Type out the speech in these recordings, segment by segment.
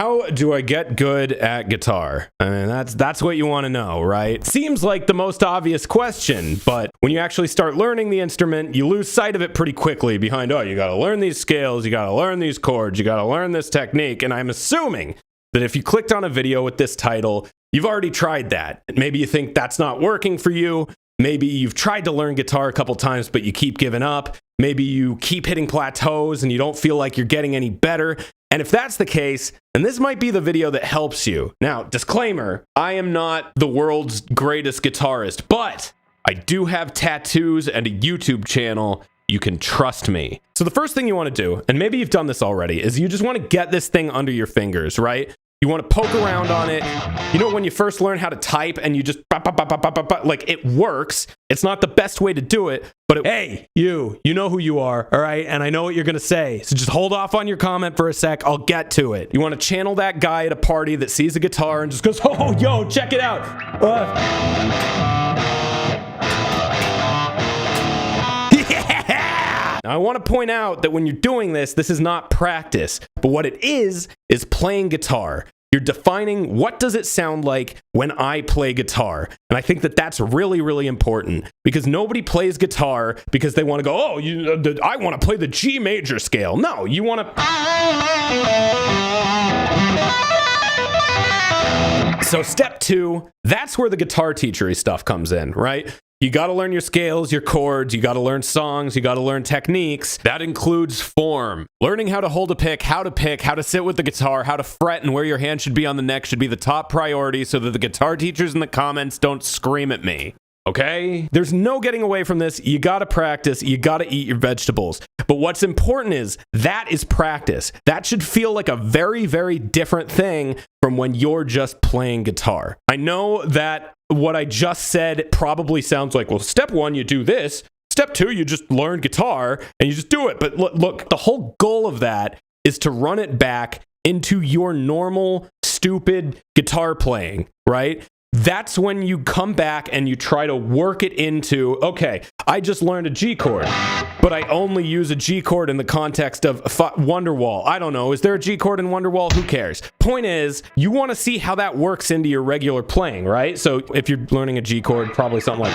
how do I get good at guitar? I mean, that's what you want to know, right? Seems like the most obvious question, but when you actually start learning the instrument, you lose sight of it pretty quickly behind, oh, you got to learn these scales, you got to learn these chords, you got to learn this technique, and I'm assuming that if you clicked on a video with this title, you've already tried that. Maybe you think that's not working for you. Maybe you've tried to learn guitar a couple times, but you keep giving up. Maybe you keep hitting plateaus and you don't feel like you're getting any better. And if that's the case, then this might be the video that helps you. Now, disclaimer, I am not the world's greatest guitarist, but I do have tattoos and a YouTube channel. You can trust me. So the first thing you want to do, and maybe you've done this already, is you just want to get this thing under your fingers, right? You want to poke around on it. You know, when you first learn how to type and you just like it works. It's not the best way to do it, but hey, you know who you are, all right? And I know what you're going to say. So just hold off on your comment for a sec. I'll get to it. You want to channel that guy at a party that sees a guitar and just goes, oh, yo, check it out. Now, I want to point out that when you're doing this, this is not practice, but what it is playing guitar. You're defining what does it sound like when I play guitar. And I think that that's really, really important because nobody plays guitar because they want to go, oh, I want to play the G major scale. No, you want to... So step 2, that's where the guitar teachery stuff comes in, right? You got to learn your scales, your chords, you got to learn songs, you got to learn techniques. That includes form. Learning how to hold a pick, how to sit with the guitar, how to fret, and where your hand should be on the neck should be the top priority so that the guitar teachers in the comments don't scream at me. Okay? There's no getting away from this. You got to practice. You got to eat your vegetables. But what's important is that is practice. That should feel like a very, very different thing from when you're just playing guitar. I know that what I just said probably sounds like, well, step 1, you do this. Step 2, you just learn guitar and you just do it. But look, the whole goal of that is to run it back into your normal, stupid guitar playing, right? That's when you come back and you try to work it into, okay, I just learned a G chord, but I only use a G chord in the context of Wonderwall. I don't know. Is there a G chord in Wonderwall? Who cares? Point is, you want to see how that works into your regular playing, right? So if you're learning a G chord, probably something like...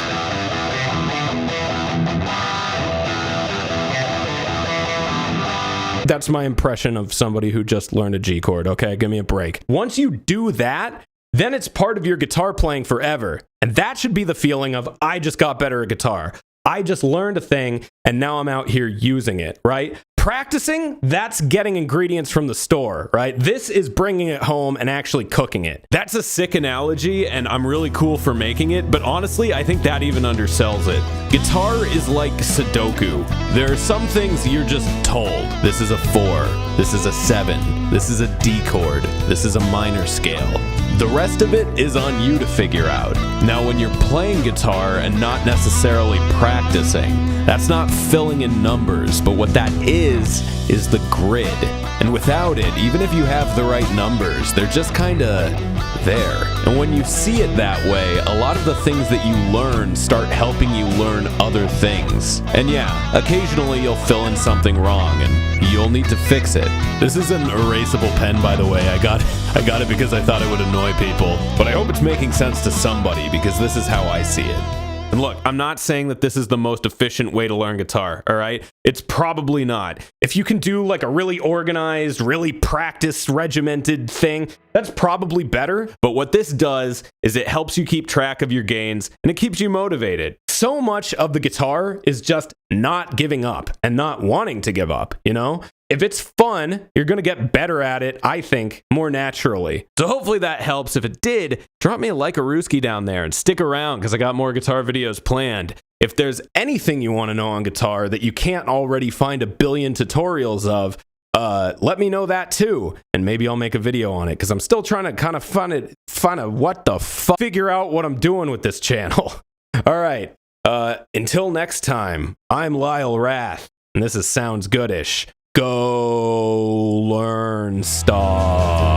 That's my impression of somebody who just learned a G chord, okay? Give me a break. Once you do that, then it's part of your guitar playing forever. And that should be the feeling of, I just got better at guitar. I just learned a thing, and now I'm out here using it, right? Practicing, that's getting ingredients from the store, right? This is bringing it home and actually cooking it. That's a sick analogy, and I'm really cool for making it, but honestly, I think that even undersells it. Guitar is like Sudoku. There are some things you're just told. This is a 4, this is a 7, this is a D chord, this is a minor scale. The rest of it is on you to figure out. Now, when you're playing guitar and not necessarily practicing, that's not filling in numbers, but what that is the grid. And without it, even if you have the right numbers, they're just kinda there. And when you see it that way, a lot of the things that you learn start helping you learn other things. And yeah, occasionally you'll fill in something wrong and you'll need to fix it. This is an erasable pen, by the way. I got it because I thought it would annoy people. But I hope it's making sense to somebody because this is how I see it. And look, I'm not saying that this is the most efficient way to learn guitar, all right? It's probably not. If you can do like a really organized, really practiced, regimented thing, that's probably better. But what this does is it helps you keep track of your gains and it keeps you motivated. So much of the guitar is just not giving up and not wanting to give up, you know? If it's fun, you're going to get better at it, I think, more naturally. So hopefully that helps. If it did, drop me a like-a-rooski down there and stick around because I got more guitar videos planned. If there's anything you want to know on guitar that you can't already find a billion tutorials of, let me know that too. And maybe I'll make a video on it because I'm still trying to kind of figure out what I'm doing with this channel. All right. Until next time, I'm Lyle Rath, and this is Sounds Goodish. Go learn stuff.